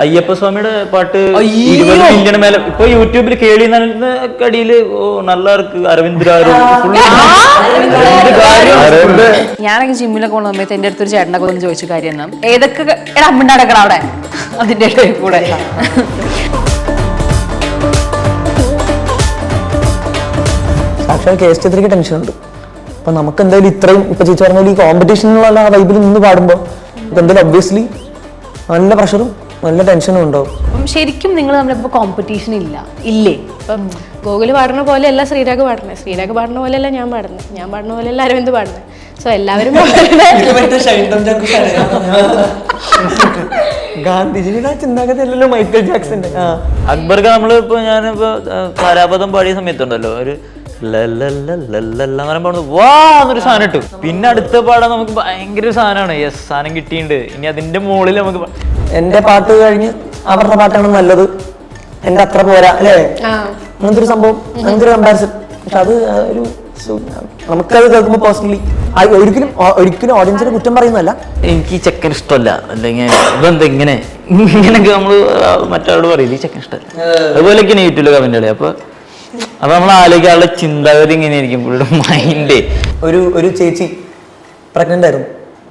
അയ്യപ്പ സ്വാമിയുടെ പാട്ട് 20 മില്യൺ മേലെ ഇപ്പൊ യൂട്യൂബിൽ കേളി കടിയില് നല്ല അരവിന്ദ് ഞാനൊക്കെ ജിമ്മിലൊക്കെ പോകുന്ന സമയത്ത് എന്റെ അടുത്തൊരു ചേട്ടനൊക്കെ ഒന്ന് ചോദിച്ചു കാര്യം എന്നാ ഏതൊക്കെ അമ്മണ്ടാടക്കണം അവിടെ അതിന്റെ കൂടെ സാക്ഷാൽ കേസ്റ്റിക്ക് ടെൻഷൻ ഉണ്ട്. അപ്പൊ നമുക്ക് എന്തായാലും ഇത്രയും ഇപ്പൊ ചേച്ചി പറഞ്ഞ ഈ കോമ്പറ്റീഷനിലുള്ള ആ വൈബിൽ നിന്ന് പാടുമ്പോൾ എന്തായാലും ഒബ്വിയസ്ലി നല്ല പ്രഷറും നല്ല ടെൻഷനും ഉണ്ടാവും. ശരിക്കും നിങ്ങൾ നമ്മളിപ്പോ കോമ്പറ്റീഷൻ ഇല്ലേ? ഇപ്പം ഗോകുല് പാടുന്ന പോലെയല്ല ശ്രീരാഗ് പാടുന്നത്, ശ്രീരാഗ് പാടുന്ന പോലെയല്ല ഞാൻ പാടുന്നത്, ഞാൻ പാടുന്ന പോലെയല്ല അരവിന്ദ് പാടുന്നത്. സോ എല്ലാവരും ഗാന്ധിജിയുടെ ചിന്താഗതി അല്ലല്ലോ മൈക്കൽ ജാക്സന്റെ. അക്ബർക്ക് നമ്മളിപ്പോ ഞാനിപ്പോ താരാപഥം പാടിയ സമയത്തുണ്ടല്ലോ ഒരു വാ എന്നൊരു സാധനം ഇട്ടു. പിന്നെ അടുത്ത പാടാൻ നമുക്ക് ഭയങ്കര സാധനമാണ്. യെസ്, സാധനം കിട്ടിയിട്ടുണ്ട്. ഇനി അതിന്റെ മുകളിൽ നമുക്ക് എന്റെ പാട്ട് കഴിഞ്ഞ് അവരുടെ പാട്ടാണ് നല്ലത്, എന്റെ അത്ര പോരാ അല്ലേ, അങ്ങനത്തെ ഒരു സംഭവം, അങ്ങനത്തെ ഒരു കമ്പാരിസൺ. പക്ഷെ അത് ഒരു നമുക്കത് കേൾക്കുമ്പോൾ പേഴ്സണലി ഒരിക്കലും ഓഡിയൻസിന് കുറ്റം പറയുന്നതല്ല. എനിക്ക് ഈ ചെക്കൻ ഇഷ്ടമല്ല, അല്ലെങ്കിൽ ഇതെന്താ ഇങ്ങനെയൊക്കെ നമ്മള് മറ്റവരോട് പറയില്ല ഈ ചെക്കൻ ഇഷ്ടമല്ല, അതുപോലെയൊക്കെയാണ് യൂട്യൂബിൽ കമന്റ് കളി. അപ്പൊ നമ്മൾ ആലോചിക്കാനുള്ള ചിന്താഗതി ഇങ്ങനെയായിരിക്കും പുള്ളിയുടെ മൈൻഡ്. ഒരു ചേച്ചി പ്രഗ്നന്റ് ആയിരുന്നു,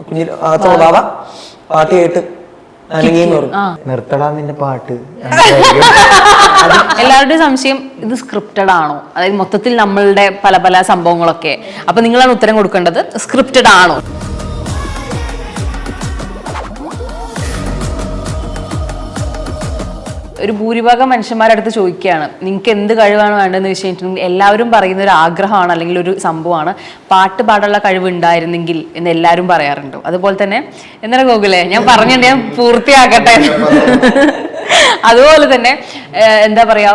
കുഞ്ഞിൽ ബാബ പാട്ട് കേട്ട് നിർത്തടാ നിന്റെ പാട്ട്. എല്ലാവരുടെയും സംശയം ഇത് സ്ക്രിപ്റ്റഡ് ആണോ, അതായത് മൊത്തത്തിൽ നമ്മളുടെ പല പല സംഭവങ്ങളൊക്കെ. അപ്പൊ നിങ്ങളാണ് ഉത്തരം കൊടുക്കേണ്ടത്, സ്ക്രിപ്റ്റഡ് ആണോ? ഒരു ഭൂരിഭാഗം മനുഷ്യന്മാരുടെ അടുത്ത് ചോദിക്കുകയാണ് നിങ്ങൾക്ക് എന്ത് കഴിവാണ് വേണ്ടതെന്ന് വെച്ച് കഴിഞ്ഞിട്ടുണ്ടെങ്കിൽ എല്ലാവരും പറയുന്ന ഒരു ആഗ്രഹമാണ് അല്ലെങ്കിൽ ഒരു സംഭവമാണ് പാട്ട് പാടാനുള്ള കഴിവ് ഉണ്ടായിരുന്നെങ്കിൽ എന്ന് എല്ലാവരും പറയാറുണ്ട്. അതുപോലെ തന്നെ എന്താണ് ഗോകുലേ, ഞാൻ പറഞ്ഞിട്ട് ഞാൻ പൂർത്തിയാക്കട്ടെ. അതുപോലെ തന്നെ എന്താ പറയാ,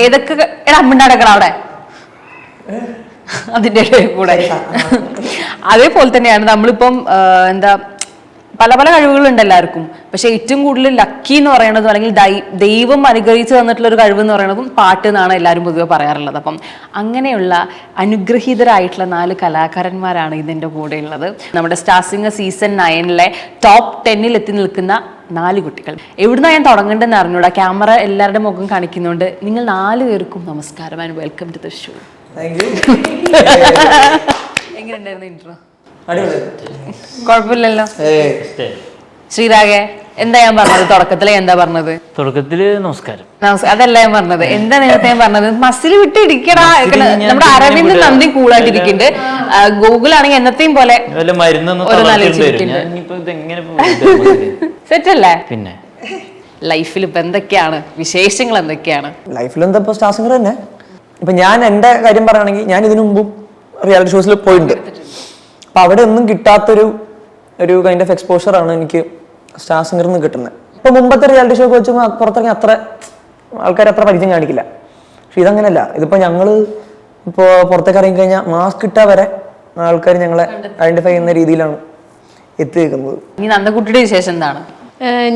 ഏതൊക്കെ അമ്മണ്ടാടക്കണം അവിടെ അതിൻ്റെ കൂടെ. അതേപോലെ തന്നെയാണ് നമ്മളിപ്പം എന്താ പല പല കഴിവുകളുണ്ട് എല്ലാവർക്കും. പക്ഷെ ഏറ്റവും കൂടുതൽ ലക്കി എന്ന് പറയുന്നതും അല്ലെങ്കിൽ ദൈവം അനുഗ്രഹിച്ചു തന്നിട്ടുള്ള ഒരു കഴിവ് എന്ന് പറയുന്നതും പാട്ട് എന്നാണ് എല്ലാവരും പൊതുവെ പറയാറുള്ളത്. അപ്പം അങ്ങനെയുള്ള അനുഗ്രഹീതരായിട്ടുള്ള 4 കലാകാരന്മാരാണ് ഇതിൻ്റെ കൂടെ ഉള്ളത്. നമ്മുടെ സ്റ്റാർ സിംഗർ സീസൺ 9 ടോപ്പ് 10 എത്തി നിൽക്കുന്ന 4 കുട്ടികൾ. എവിടുന്നാണ് ഞാൻ തുടങ്ങേണ്ടതെന്ന് അറിഞ്ഞൂടാ, ക്യാമറ എല്ലാവരുടെ മുഖം കാണിക്കുന്നുണ്ട്. നിങ്ങൾ 4 പേർക്കും നമസ്കാരം and welcome to the show. എങ്ങനെയുണ്ടായിരുന്നു ഇൻട്രോ? കുഴപ്പമില്ലല്ലോ. ശ്രീരാഗേ, എന്താ ഞാൻ പറഞ്ഞത് തുടക്കത്തില്? എന്താ പറഞ്ഞത് തുടക്കത്തില്? നമസ്കാരം. അതല്ല ഞാൻ പറഞ്ഞത്. എന്താ നേരത്തെ ഞാൻ പറഞ്ഞത്? മസിൽ വിട്ട് ഇരിക്കടാ. നമ്മുടെ അരവിന്ദ് നന്ദി കൂളായിട്ടിരിക്കുന്നുണ്ട്. ഗൂഗിളാണെങ്കിൽ എന്നത്തെയും പോലെ സെറ്റ് അല്ലേ? പിന്നെ ലൈഫിൽ ഇപ്പൊ എന്തൊക്കെയാണ് വിശേഷങ്ങൾ? എന്തൊക്കെയാണ് ലൈഫിൽ? എന്താ ഇപ്പൊ സ്റ്റാർ സിംഗർ തന്നെ. ഇപ്പൊ ഞാൻ എന്റെ കാര്യം പറയുകയാണെങ്കിൽ ഞാൻ ഇതിനു മുമ്പും റിയാലിറ്റി ഷോസിൽ പോയിട്ടുണ്ട്. അപ്പൊ അവിടെ ഒന്നും കിട്ടാത്തൊരു കൈൻഡ് ഓഫ് എക്സ്പോഷറാണ് എനിക്ക് സ്റ്റാർ സിംഗറിൽ നിന്ന് കിട്ടുന്നത്. ഇപ്പൊ മുമ്പത്തെ റിയാലിറ്റി ഷോ വെച്ച് പുറത്തിറങ്ങി അത്ര ആൾക്കാർ അത്ര പരിചയം കാണിക്കില്ല. പക്ഷെ ഇതങ്ങനെയല്ല. ഇതിപ്പോ ഞങ്ങള് ഇപ്പോ പുറത്തേക്ക് ഇറങ്ങി കഴിഞ്ഞാൽ മാസ്ക് ഇട്ടാ വരെ ആൾക്കാർ ഞങ്ങളെ ഐഡന്റിഫൈ ചെയ്യുന്ന രീതിയിലാണ് എത്തിയിരിക്കുന്നത്. ഇനി നന്ദകുട്ടിയുടെ വിശേഷം എന്താണ്?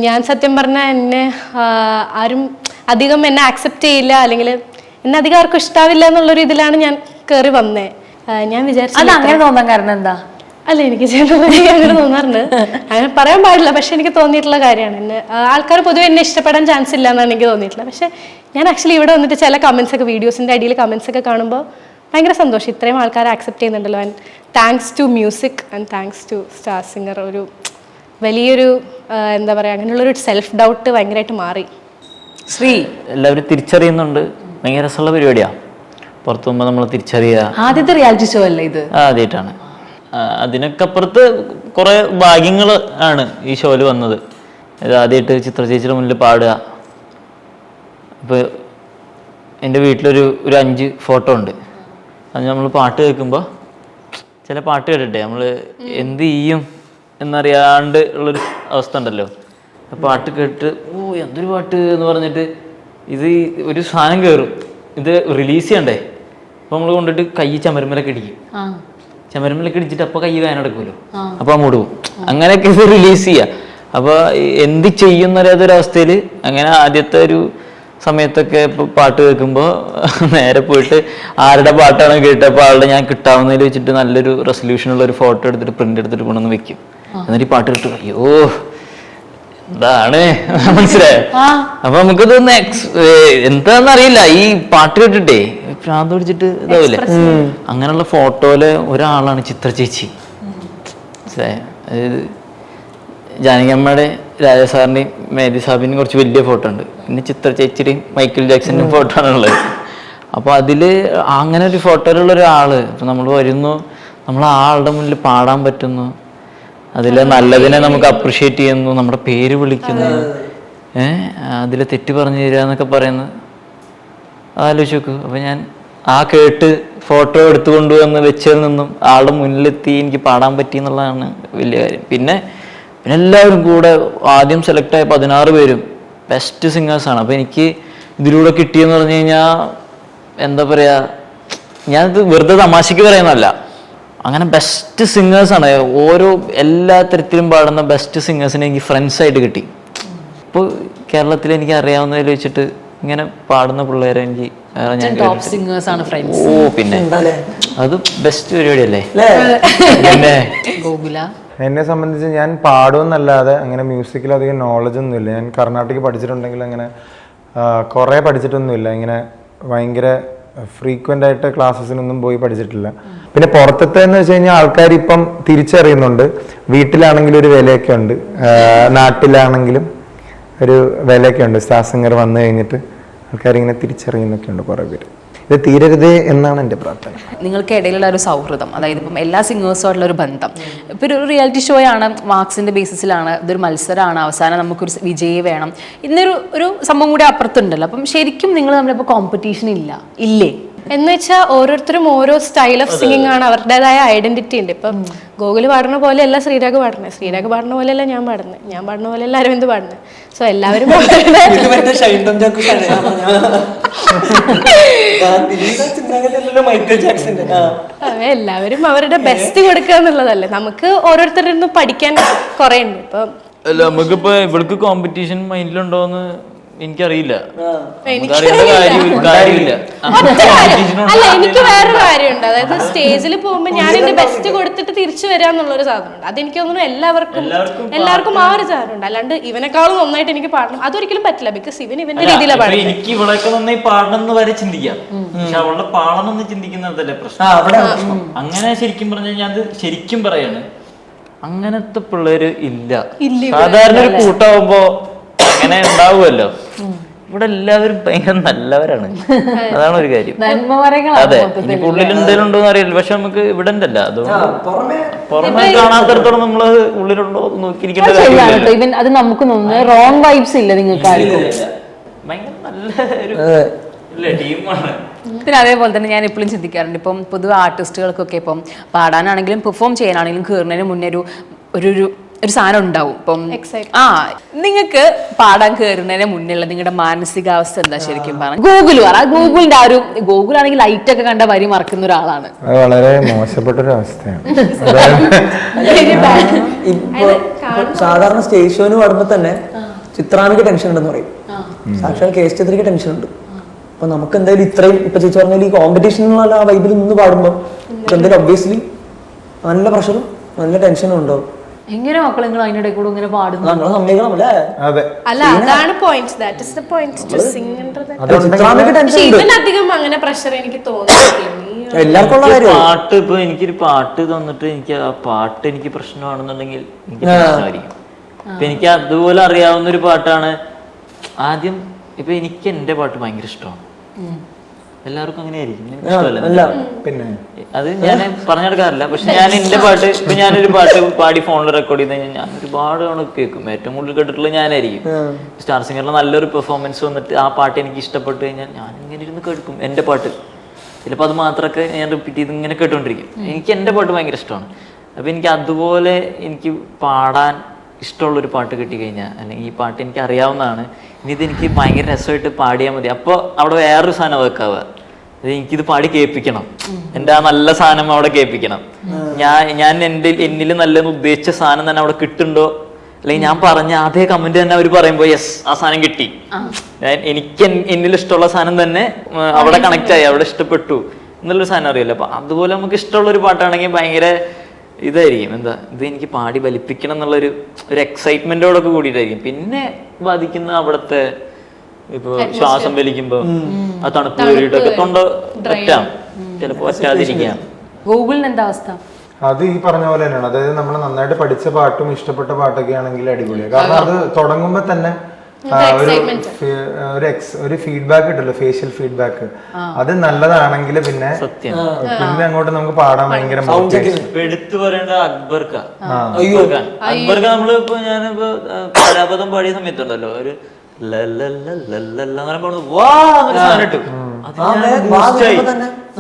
ഞാൻ സത്യം പറഞ്ഞാൽ എന്നെ ആരും അധികം എന്നെ ആക്സെപ്റ്റ് ചെയ്യില്ല, അല്ലെങ്കിൽ എന്നെ അധികം ആർക്കും ഇഷ്ടാവില്ല എന്നുള്ളൊരു ഇതിലാണ് ഞാൻ കയറി വന്നേ. ഞാൻ വിചാരിച്ചു അങ്ങനെ തോന്നാൻ കാരണം എന്താ? അല്ല, എനിക്ക് അങ്ങനെ തോന്നാറുണ്ട്, അങ്ങനെ പറയാൻ പാടില്ല. പക്ഷെ എനിക്ക് തോന്നിയിട്ടുള്ള കാര്യമാണ്, എന്നെ ആൾക്കാർ പൊതുവെ എന്നെ ഇഷ്ടപ്പെടാൻ ചാൻസ് ഇല്ല എന്നാണ് എനിക്ക് തോന്നിയിട്ടുള്ളത്. പക്ഷെ ഞാൻ ആക്ച്വലി ഇവിടെ വന്നിട്ട് ചില കമന്റ്സ് ഒക്കെ, വീഡിയോസിന്റെ അടിയിൽ കമന്റ്സ് ഒക്കെ കാണുമ്പോൾ ഭയങ്കര സന്തോഷം. ഇത്രയും ആൾക്കാരെ ആക്സെപ്റ്റ് ചെയ്യുന്നുണ്ടല്ലോ. And thanks to music and thanks to Star Singer. ഒരു വലിയൊരു എന്താ പറയുക, അങ്ങനെയുള്ളൊരു സെൽഫ് ഡൗട്ട് ഭയങ്കരമായിട്ട് മാറി. ശ്രീ എല്ലാവരും തിരിച്ചറിയുന്നുണ്ട്. ഭയങ്കര രസമുള്ള പരിപാടിയാണ്. പുറത്തു പോകുമ്പോൾ നമ്മൾ തിരിച്ചറിയുക. ആദ്യത്തെ റിയാലിറ്റി ഷോ അല്ലേ ഇത്? ആദ്യമായിട്ടാണ്. അതിനൊക്കെ അപ്പുറത്ത് കുറെ ഭാഗ്യങ്ങൾ ആണ് ഈ ഷോയിൽ വന്നത്. ഇത് ആദ്യമായിട്ട് ചിത്ര ചേച്ചിയുടെ മുന്നിൽ പാടുക. ഇപ്പൊ എൻ്റെ വീട്ടിലൊരു 5 ഫോട്ടോ ഉണ്ട്. അത് നമ്മൾ പാട്ട് കേൾക്കുമ്പോൾ ചില പാട്ട് കേട്ടിട്ടെ നമ്മൾ എന്ത് ചെയ്യും എന്നറിയാണ്ട് ഉള്ളൊരു അവസ്ഥ ഉണ്ടല്ലോ. പാട്ട് കേട്ട് എന്തൊരു പാട്ട് എന്ന് പറഞ്ഞിട്ട് ഇത് ഒരു സാധനം കയറും, ഇത് റിലീസ് ചെയ്യണ്ടേ. അപ്പൊ നമ്മൾ കൊണ്ടിട്ട് കൈ ചമരമലൊക്കെ ഇടിക്കും. ചമരമലൊക്കെ ഇടിച്ചിട്ട് അപ്പൊ കൈ വേന എടുക്കുമല്ലോ, അപ്പൊ അങ്ങോട്ട് പോകും. അങ്ങനെയൊക്കെ ഇത് റിലീസ് ചെയ്യുക. അപ്പൊ എന്ത് ചെയ്യുന്നൊരവസ്ഥയിൽ അങ്ങനെ ആദ്യത്തെ ഒരു സമയത്തൊക്കെ ഇപ്പൊ പാട്ട് കേൾക്കുമ്പോൾ നേരെ പോയിട്ട് ആരുടെ പാട്ടാണ് കേട്ടപ്പോൾ ആളുടെ ഞാൻ കിട്ടാവുന്നതിൽ വെച്ചിട്ട് നല്ലൊരു റെസൊല്യൂഷനുള്ള ഒരു ഫോട്ടോ എടുത്തിട്ട് പ്രിന്റ് എടുത്തിട്ട് കൊണ്ടുവന്ന് വെക്കും. എന്നിട്ട് ഈ പാട്ട് കേട്ടു അയ്യോ ഇതാണ് മനസ്സിലായോ. അപ്പൊ നമുക്കിത് എന്താന്ന് അറിയില്ല, ഈ പാട്ട് കേട്ടിട്ടേ ഭ്രാന്ത് പിടിച്ചിട്ട് ഇതാവില്ലേ. അങ്ങനെയുള്ള ഫോട്ടോയില് ഒരാളാണ് ചിത്ര ചേച്ചി. അതായത് ജാനകിയമ്മയുടെ, രാജസാറിന്റെയും മേധി സാബിന്റെയും കുറച്ച് വലിയ ഫോട്ടോ ഉണ്ട്. പിന്നെ ചിത്ര ചേച്ചിയുടെയും മൈക്കിൾ ജാക്സന്റെയും ഫോട്ടോ ആണുള്ളത്. അപ്പൊ അതില് അങ്ങനെ ഒരു ഫോട്ടോയിലുള്ള ഒരാള് ഇപ്പൊ നമ്മൾ വരുന്നു, നമ്മൾ ആ ആളുടെ മുന്നിൽ പാടാൻ പറ്റുന്നു, അതിലെ നല്ലതിനെ നമുക്ക് അപ്രിഷ്യേറ്റ് ചെയ്യുന്നു, നമ്മുടെ പേര് വിളിക്കുന്നു, അതിലെ തെറ്റ് പറഞ്ഞു തരിക എന്നൊക്കെ പറയുന്നത് ആലോചിച്ച് നോക്കൂ. അപ്പൊ ഞാൻ ആ കേട്ട് ഫോട്ടോ എടുത്തുകൊണ്ടുവന്ന് വെച്ചതിൽ നിന്നും ആളുടെ മുന്നിലെത്തി എനിക്ക് പാടാൻ പറ്റി എന്നുള്ളതാണ് വലിയ കാര്യം. പിന്നെ എല്ലാവരും കൂടെ ആദ്യം സെലക്ട് ആയ 16 പേരും ബെസ്റ്റ് സിംഗേഴ്സാണ്. അപ്പൊ എനിക്ക് ഇതിലൂടെ കിട്ടിയെന്ന് പറഞ്ഞു കഴിഞ്ഞാൽ എന്താ പറയാ, ഞാനിത് വെറുതെ തമാശക്ക് പറയുന്നതല്ല, അങ്ങനെ ബെസ്റ്റ് സിംഗേഴ്സാണ്. ഓരോ എല്ലാ തരത്തിലും പാടുന്ന ബെസ്റ്റ് സിംഗേഴ്സിനെ എനിക്ക് ഫ്രണ്ട്സായിട്ട് കിട്ടി. ഇപ്പോൾ കേരളത്തിൽ എനിക്ക് അറിയാവുന്നതിൽ വെച്ചിട്ട് ഇങ്ങനെ പാടുന്ന പിള്ളേരെ എനിക്ക് ടോപ്പ് സിംഗേഴ്സ് ആണ് ഫ്രണ്ട്സ്. ഓ പിന്നെ അത് ബെസ്റ്റ് പരിപാടിയല്ലേ. പിന്നെ ഗോകുല, എന്നെ സംബന്ധിച്ച് ഞാൻ പാടുമെന്നല്ലാതെ അങ്ങനെ മ്യൂസിക്കിൽ അധികം നോളജ് ഒന്നുമില്ല. ഞാൻ കർണാട്ടിക് പഠിച്ചിട്ടുണ്ടെങ്കിൽ അങ്ങനെ കുറേ പഠിച്ചിട്ടൊന്നുമില്ല. ഇങ്ങനെ ഭയങ്കര ഫ്രീക്വൻ്റ് ആയിട്ട് ക്ലാസ്സസിനൊന്നും പോയി പഠിച്ചിട്ടില്ല. പിന്നെ പുറത്തത്തെ എന്ന് വെച്ച് കഴിഞ്ഞാൽ ആൾക്കാർ ഇപ്പം തിരിച്ചറിയുന്നുണ്ട്. വീട്ടിലാണെങ്കിലും ഒരു വിലയൊക്കെ ഉണ്ട്, നാട്ടിലാണെങ്കിലും ഒരു വിലയൊക്കെ ഉണ്ട്. സ്റ്റാർ സിംഗർ വന്നു കഴിഞ്ഞിട്ട് ആൾക്കാരിങ്ങനെ തിരിച്ചറിയുന്നൊക്കെ ഉണ്ട് കുറേ പേര്. ഇത് തീരരുതേ എന്നാണ് എൻ്റെ പ്രാർത്ഥന. നിങ്ങൾക്ക് ഇടയിലുള്ള ഒരു സൗഹൃദം, അതായത് ഇപ്പം എല്ലാ സിംഗേഴ്സുമായിട്ടുള്ള ഒരു ബന്ധം, ഇപ്പം ഒരു റിയാലിറ്റി ഷോ ആണ്, മാർക്സിന്റെ ബേസിസിലാണ്, ഇതൊരു മത്സരമാണ്, അവസാനം നമുക്കൊരു വിജയി വേണം, ഇന്നൊരു സംഭവം കൂടി അപ്പുറത്തുണ്ടല്ലോ. അപ്പം ശരിക്കും നിങ്ങൾ നമ്മളിപ്പോൾ കോമ്പറ്റീഷൻ ഇല്ലേ? എന്ന് വെച്ചാൽ ഓരോരുത്തരും ഓരോ സ്റ്റൈൽ ഓഫ് സിംഗിങ് ആണ്, അവരുടേതായ ഐഡന്റിറ്റി ഉണ്ട്. ഇപ്പം ഗോകുൽ പാടുന്ന പോലെയല്ല ശ്രീരാഗ് പാടുന്നത്, ശ്രീരാഗ് പാടുന്ന പോലെയല്ല ഞാൻ പാടുന്നത്, ഞാൻ പാടുന്ന പോലെയല്ല അരവിന്ദ് പാടുന്നത്. സോ എല്ലാവരും എല്ലാവരും അവരുടെ ബെസ്റ്റ് കൊടുക്കുക എന്നുള്ളതല്ലേ. നമുക്ക് ഓരോരുത്തരിൽ നിന്ന് പഠിക്കാൻ കുറെ ഉണ്ട്. ഇപ്പം അല്ല, നമുക്കിപ്പോ ഇവൾക്ക് കോമ്പറ്റീഷൻ മൈൻഡിലുണ്ടോന്ന് എനിക്കറിയില്ല. അല്ല, എനിക്ക് വേറൊരു കാര്യമുണ്ട്. അതായത് സ്റ്റേജിൽ പോകുമ്പോൾ ഞാൻ എന്റെ ബെസ്റ്റ് കൊടുത്തിട്ട് തിരിച്ചു വരാന്നുള്ളൊരു സാധനമുണ്ട്. അതെനിക്ക് തോന്നുന്നു എല്ലാവർക്കും ആ ഒരു സാധനമുണ്ട്. അല്ലാണ്ട് ഇവനെക്കാളും നന്നായിട്ട് എനിക്ക് പാടണം അതൊരിക്കലും പറ്റില്ല. ബിക്കോസ് ഇവന്റെ രീതിയിലാണ് പാടുന്നത്. എനിക്ക് ഇവളൊക്കെ നന്നായി പാടണം എന്ന് വരെ ചിന്തിക്കാം, പക്ഷെ അവളുടെ പാടണം എന്ന് ചിന്തിക്കുന്നതല്ലേ പ്രശ്നം. അങ്ങനെ ശരിക്കും പറഞ്ഞാൽ ഞാൻ ശരിക്കും പറയാണ്, അങ്ങനത്തെ പിള്ളേര് ഇല്ല. സാധാരണ ഒരു കൂട്ടാവുമ്പോ അങ്ങനെ ഉണ്ടാവുമല്ലോ. ഇവിടെ എല്ലാവരും ഭയങ്കര നല്ലവരാണ്, അതാണ് ഒരു കാര്യം. അതെ, ഇനി ഉള്ളിൽ എന്തെങ്കിലും ഉണ്ടോ എന്ന് അറിയില്ല, പക്ഷെ നമുക്ക് ഇവിടെ ഉണ്ടല്ല. അതുകൊണ്ട് പുറമെ കാണാത്തടത്തോളം നമ്മള് ഉള്ളിലുണ്ടോ നോക്കിയിരിക്കേണ്ട കാര്യമില്ല. അത് നമുക്ക് റോങ് വൈബ്സ് ഇല്ല നിങ്ങൾക്ക്. ഭയങ്കര നല്ല ഒരു ടീമാണ്. പിന്നെ അതേപോലെ തന്നെ ഞാൻ എപ്പോഴും ചിന്തിക്കാറുണ്ട്, ഇപ്പം പൊതുവെ ആർട്ടിസ്റ്റുകൾക്കൊക്കെ ഇപ്പം പാടാനാണെങ്കിലും പെർഫോം ചെയ്യാനാണെങ്കിലും കയറുന്നതിന് മുന്നേ ഒരു സാധനം ഉണ്ടാവും. ഇപ്പം നിങ്ങൾക്ക് പാടാൻ കയറുന്നതിന് മുന്നിലുള്ള നിങ്ങളുടെ മാനസികാവസ്ഥ എന്താ ശരിക്കും പറഞ്ഞാൽ? ഗൂഗിളിന്റെ ആ ഒരു ഗൂഗിളാണെങ്കിൽ ലൈറ്റ് ഒക്കെ കണ്ട വരി മറക്കുന്ന ഒരാളാണ്. അത് വളരെ മോശപ്പെട്ടൊരു അവസ്ഥയാണ്. സാധാരണ സ്റ്റേജ് ഷോന് പാടുമ്പോ തന്നെ ചിത്രാമിക്ക് ടെൻഷൻ ഉണ്ടെന്ന് പറയും, സാക്ഷാൽ കേസ് ചിത്രയ്ക്ക് ടെൻഷൻ ഉണ്ട്. അപ്പൊ നമുക്ക് എന്തായാലും ഇത്രയും ഇപ്പൊ ചേച്ചി പറഞ്ഞാൽ ഈ കോമ്പറ്റീഷനുള്ള ആ വൈബിൽ നിന്ന് പാടുമ്പോൾ എന്തായാലും ഒബ്വിയസ്ലി നല്ല പ്രഷറും നല്ല ടെൻഷനും ഉണ്ടാവും. എങ്ങനെ മക്കൾ നിങ്ങൾ അതിനിടെ കൂടെ ഇങ്ങനെ പാടുന്നു? നമ്മളെ സമ്മതിക്കണമല്ലേ? അല്ല, അതാണ് point. That is the point to sing എന്നത്. പക്ഷെ ഇവനധികം അങ്ങനെ പ്രഷർ എനിക്ക് തോന്നുന്നില്ല. എല്ലാവർക്കും ഉള്ള കാര്യം പാട്ട്. ഇപ്പൊ എനിക്കൊരു പാട്ട് തന്നിട്ട് എനിക്ക് ആ പാട്ട് എനിക്ക് പ്രശ്നമാണെന്നുണ്ടെങ്കിൽ എനിക്ക് പ്രശ്നമായിരിക്കും. ഇപ്പൊ എനിക്ക് അതുപോലെ അറിയാവുന്ന ഒരു പാട്ടാണ്. ആദ്യം ഇപ്പൊ എനിക്ക് എന്റെ പാട്ട് ഭയങ്കര ഇഷ്ടമാണ്, എല്ലാവർക്കും അങ്ങനെ ആയിരിക്കും. പിന്നെ അത് ഞാൻ പറഞ്ഞെടുക്കാറില്ല, പക്ഷെ ഞാൻ എന്റെ പാട്ട് ഇപ്പൊ ഞാനൊരു പാട്ട് പാടി ഫോണിൽ റെക്കോർഡ് ചെയ്ത് കഴിഞ്ഞാൽ ഞാൻ ഒരുപാട് തവണ കേൾക്കും. ഏറ്റവും കൂടുതൽ കേട്ടിട്ടുള്ളത് ഞാനായിരിക്കും. സ്റ്റാർ സിംഗറിൽ നല്ലൊരു പെർഫോമൻസ് വന്നിട്ട് ആ പാട്ട് എനിക്ക് ഇഷ്ടപ്പെട്ട് കഴിഞ്ഞാൽ ഞാൻ ഇങ്ങനെ ഇരുന്ന് കേൾക്കും എന്റെ പാട്ട്. ചിലപ്പോൾ അത് മാത്രമൊക്കെ ഞാൻ റിപ്പീറ്റ് ചെയ്ത് ഇങ്ങനെ കേട്ടോണ്ടിരിക്കും. എനിക്ക് എന്റെ പാട്ട് ഭയങ്കര ഇഷ്ടമാണ്. അപ്പൊ എനിക്ക് അതുപോലെ എനിക്ക് പാടാൻ ഇഷ്ടമുള്ളൊരു പാട്ട് കിട്ടിക്കഴിഞ്ഞാൽ, അല്ലെങ്കിൽ ഈ പാട്ട് എനിക്ക് അറിയാവുന്നതാണ്, ഇനി ഇതെനിക്ക് ഭയങ്കര രസമായിട്ട് പാടിയാൽ മതി. അപ്പോൾ അവിടെ വേറൊരു സാധനം വെക്കാവുക, എനിക്കിത് പാടി കേൾപ്പിക്കണം, എൻ്റെ ആ നല്ല സാധനം അവിടെ കേൾപ്പിക്കണം. ഞാൻ എന്നിൽ നല്ലെന്ന് ഉദ്ദേശിച്ച സാധനം തന്നെ അവിടെ കിട്ടുന്നുണ്ടോ, അല്ലെങ്കിൽ ഞാൻ പറഞ്ഞ അതേ കമന്റ് തന്നെ അവർ പറയുമ്പോൾ യെസ് ആ സാധനം കിട്ടി, എനിക്ക് എന്നിൽ ഇഷ്ടമുള്ള സാധനം തന്നെ അവിടെ കണക്ട് ആയി, അവിടെ ഇഷ്ടപ്പെട്ടു എന്നുള്ളൊരു സാധനം അറിയില്ല. അപ്പൊ അതുപോലെ നമുക്ക് ഇഷ്ടമുള്ള ഒരു പാട്ടാണെങ്കിൽ ഭയങ്കര ഇതായിരിക്കും എന്താ ഇത് എനിക്ക് പാടി ഫലിപ്പിക്കണം എന്നുള്ളൊരു എക്സൈറ്റ്മെന്റോടൊക്കെ കൂടിയിട്ടായിരിക്കും. പിന്നെ ബാധിക്കുന്ന അവിടുത്തെ ഇപ്പൊ ശ്വാസം വലിക്കുമ്പോ ആ തണുപ്പ് കയറിയിട്ടൊക്കെ തൊണ്ട പറ്റാം, ചിലപ്പോ പറ്റാതിരിക്കാം. ഗൂഗിളിന് എന്താ അവസ്ഥ? അത് ഈ പറഞ്ഞ പോലെ തന്നെയാണ്. അതായത് നമ്മൾ നന്നായിട്ട് പഠിച്ച പാട്ടും ഇഷ്ടപ്പെട്ട പാട്ടൊക്കെ ആണെങ്കിൽ അടിപൊളിയാണ്. കാരണം അത് തുടങ്ങുമ്പോ തന്നെ ഒരു ഫീഡ്ബാക്ക് കിട്ടുമല്ലോ, ഫേഷ്യൽ ഫീഡ്ബാക്ക്. അത് നല്ലതാണെങ്കിൽ പിന്നെ പിന്നെ അങ്ങോട്ട് നമുക്ക് പാടാൻ ഭയങ്കര എടുത്തു പറയേണ്ട അക്ബർക്ക. അക്ബർക്ക നമ്മള് ഇപ്പൊ ഞാനിപ്പോ പരാപദം പാടിയ സമയത്തുണ്ടല്ലോ ഒരു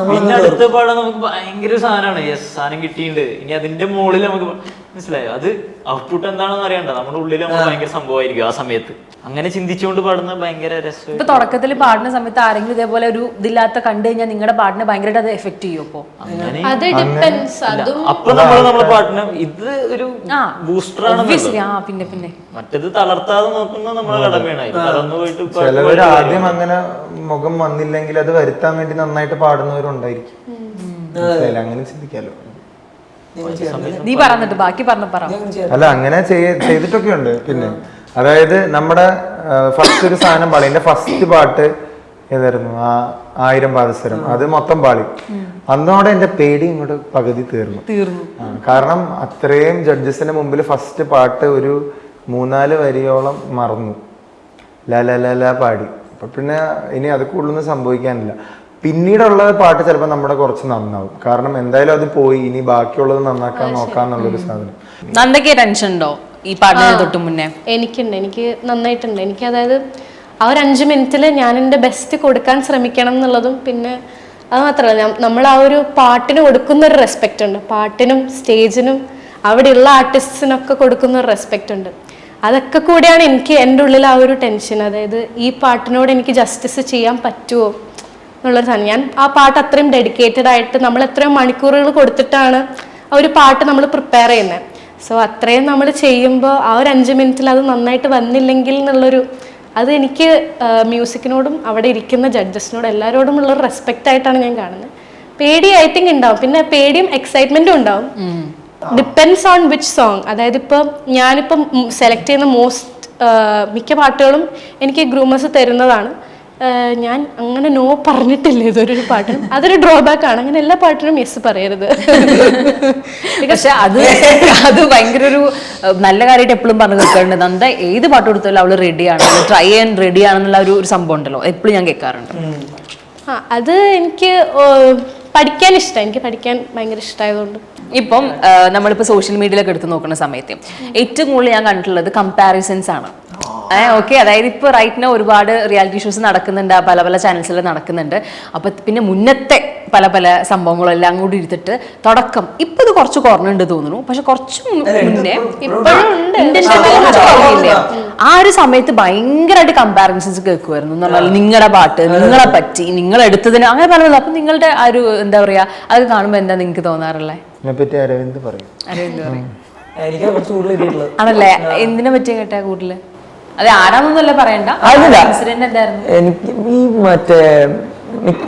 പിന്നെ അടുത്ത പാടാൻ നമുക്ക് ഭയങ്കര സാധനമാണ്. യെസ്, സാധനം കിട്ടിയിട്ടുണ്ട്, ഇനി അതിന്റെ മുകളിൽ നമുക്ക് മനസ്സിലായോ അത് ഔട്ട്പുട്ട് എന്താണെന്ന് അറിയണ്ട, നമ്മുടെ ഉള്ളിൽ നമ്മൾ ഭയങ്കര സംഭവമായിരിക്കും ആ സമയത്ത്. അങ്ങനെ ചിന്തിച്ചുകൊണ്ട് പാടുന്ന ഭയങ്കര രസം. ഇപ്പൊ തുടക്കത്തിൽ പാടുന്ന സമയത്ത് ആരെങ്കിലും ഇതേപോലെ ഒരു ഇതില്ലാത്ത കണ്ടു കഴിഞ്ഞാൽ നിങ്ങളുടെ പാട്ടിനെ ഭയങ്കരമായിട്ട് അത് എഫക്ട് ചെയ്യും? അപ്പൊ നമ്മളെ പാട്ടിന് ഇത് ഒരു ബൂസ്റ്ററാണ്. പിന്നെ പിന്നെ മറ്റേത് തളർത്താതെ നോക്കുന്ന നമ്മളെ കടമയാണ്. തളർന്നു പോയിട്ട് ചിലവര് ആദ്യം അങ്ങനെ മുഖം വന്നില്ലെങ്കിൽ അത് വരുത്താൻ വേണ്ടി നന്നായിട്ട് പാടുന്നവരുണ്ടായിരിക്കും. അങ്ങനെ ചിന്തിക്കാലോ. നീ പറഞ്ഞിട്ട് ബാക്കി പറ. അല്ല, അങ്ങനെ ചെയ്തിട്ടൊക്കെ ഉണ്ട്. പിന്നെ അതായത് നമ്മുടെ ഫസ്റ്റ് ഒരു സാധനം പാടി, എന്റെ ഫസ്റ്റ് പാട്ട് ഏതായിരുന്നു, 1000 പാദസരം, അത് മൊത്തം പാടി. അന്നോടെ എന്റെ പേടി ഇങ്ങോട്ട് പകുതി തീർന്നു. കാരണം അത്രയും ജഡ്ജസിന്റെ മുമ്പിൽ ഫസ്റ്റ് പാട്ട് ഒരു 3-4 വരിയോളം മറന്നു, ല പാടി. അപ്പൊ പിന്നെ ഇനി അത് കൂടുതലൊന്നും സംഭവിക്കാനില്ല. പിന്നീടുള്ള പാട്ട് ചിലപ്പോൾ നമ്മുടെ കുറച്ച് നന്നാവും. കാരണം എന്തായാലും അത് പോയി, ഇനി ബാക്കിയുള്ളത് നന്നാക്കാൻ നോക്കാന്നുള്ളൊരു സാധനം. നന്ദയ്ക്ക് ടെൻഷൻ ഉണ്ടോ ഈ പാട്ടിന് തൊട്ട് മുന്നേ? എനിക്കുണ്ട്, എനിക്ക് നന്നായിട്ടുണ്ട്. എനിക്ക് അതായത് ആ ഒരു 5 മിനിറ്റിൽ ഞാൻ എൻ്റെ ബെസ്റ്റ് കൊടുക്കാൻ ശ്രമിക്കണം എന്നുള്ളതും, പിന്നെ അത് മാത്രമല്ല നമ്മൾ ആ ഒരു പാട്ടിന് കൊടുക്കുന്ന ഒരു റെസ്പെക്റ്റ് ഉണ്ട്, പാട്ടിനും സ്റ്റേജിനും അവിടെയുള്ള ആർട്ടിസ്റ്റിനൊക്കെ കൊടുക്കുന്ന ഒരു റെസ്പെക്റ്റ് ഉണ്ട്. അതൊക്കെ കൂടിയാണ് എനിക്ക് എൻ്റെ ഉള്ളിൽ ആ ഒരു ടെൻഷൻ. അതായത് ഈ പാട്ടിനോട് എനിക്ക് ജസ്റ്റിസ് ചെയ്യാൻ പറ്റുമോ എന്നുള്ളൊരു സാധനം. ഞാൻ ആ പാട്ട് അത്രയും ഡെഡിക്കേറ്റഡ് ആയിട്ട് നമ്മൾ എത്രയും മണിക്കൂറുകൾ കൊടുത്തിട്ടാണ് ആ ഒരു പാട്ട് നമ്മൾ പ്രിപ്പയർ ചെയ്യുന്നത്. സോ അത്രയും നമ്മൾ ചെയ്യുമ്പോൾ ആ ഒരു 5 മിനിറ്റിൽ അത് നന്നായിട്ട് വന്നില്ലെങ്കിൽ എന്നുള്ളൊരു, അത് എനിക്ക് മ്യൂസിക്കിനോടും അവിടെ ഇരിക്കുന്ന ജഡ്ജസിനോടും എല്ലാവരോടും ഉള്ളൊരു റെസ്പെക്റ്റ് ആയിട്ടാണ് ഞാൻ കാണുന്നത്. പേടി ഐ തിങ്ക് ഉണ്ടാവും, പിന്നെ പേടിയും എക്സൈറ്റ്മെന്റും ഉണ്ടാവും. Depends on which song. അതായത് ഇപ്പം ഞാനിപ്പം സെലക്ട് ചെയ്യുന്ന മിക്ക പാട്ടുകളും എനിക്ക് ഗ്രൂമേഴ്സ് തരുന്നതാണ്. ഞാൻ അങ്ങനെ നോ പറഞ്ഞിട്ടില്ല ഇതൊരു പാട്ടിനും. അതൊരു ഡ്രോബാക്ക് ആണ്. അങ്ങനെ എല്ലാ പാട്ടിനും യെസ് പറയരുത്. പക്ഷെ അത് ഭയങ്കര ഒരു നല്ല കാര്യമായിട്ട് എപ്പോഴും പറഞ്ഞു കേൾക്കാറുണ്ട്. നന്ദ ഏത് പാട്ട് കൊടുത്താലും അവള് റെഡിയാണ്, ട്രൈ ചെയ്യാൻ റെഡി ആണെന്നുള്ള ഒരു സംഭവം ഉണ്ടല്ലോ, എപ്പോഴും ഞാൻ കേൾക്കാറുണ്ട്. അത് എനിക്ക് പഠിക്കാൻ ഇഷ്ടമാണ്. എനിക്ക് പഠിക്കാൻ ഭയങ്കര ഇഷ്ടമായതുകൊണ്ട്. ഇപ്പം നമ്മളിപ്പോൾ സോഷ്യൽ മീഡിയയിലൊക്കെ എടുത്ത് നോക്കുന്ന സമയത്ത് ഏറ്റവും കൂടുതൽ ഞാൻ കണ്ടിട്ടുള്ളത് കമ്പാരിസൺസ് ആണ്. ഓക്കെ, അതായത് ഇപ്പോൾ റൈറ്റ് നോ ഒരുപാട് റിയാലിറ്റി ഷോസ് നടക്കുന്നുണ്ട്, പല ചാനൽസിൽ നടക്കുന്നുണ്ട്. അപ്പൊ പിന്നെ മുന്നത്തെ പല സംഭവങ്ങളും എല്ലാം കൂടി എടുത്തിട്ട് തുടക്കം ഇപ്പൊ ഇത് കുറച്ച് കുറഞ്ഞുണ്ട് തോന്നുന്നു. പക്ഷെ കുറച്ച് മുന്നേ ആ ഒരു സമയത്ത് ഭയങ്കരമായിട്ട് കമ്പാരിസൺസ് കേൾക്കുമായിരുന്നു. എന്ന് പറഞ്ഞാൽ നിങ്ങളുടെ പാട്ട്, നിങ്ങളെ പറ്റി, നിങ്ങൾ എടുത്തതിന്, അങ്ങനെ പറഞ്ഞത്. അപ്പൊ നിങ്ങളുടെ ആ ഒരു എന്താ പറയാ, അത് കാണുമ്പോ എന്താ നിങ്ങൾക്ക് തോന്നാറുള്ളത്? അരവിന്ദ് പറയും. ആണല്ലേ? എന്തിനെ പറ്റിയ കേട്ടാ കൂടുതല്? അതെ, ആരാന്നൊന്നുമല്ല പറയണ്ട. ഇൻസിഡന്റ് എന്തായിരുന്നു? എനിക്ക് ഈ മറ്റേ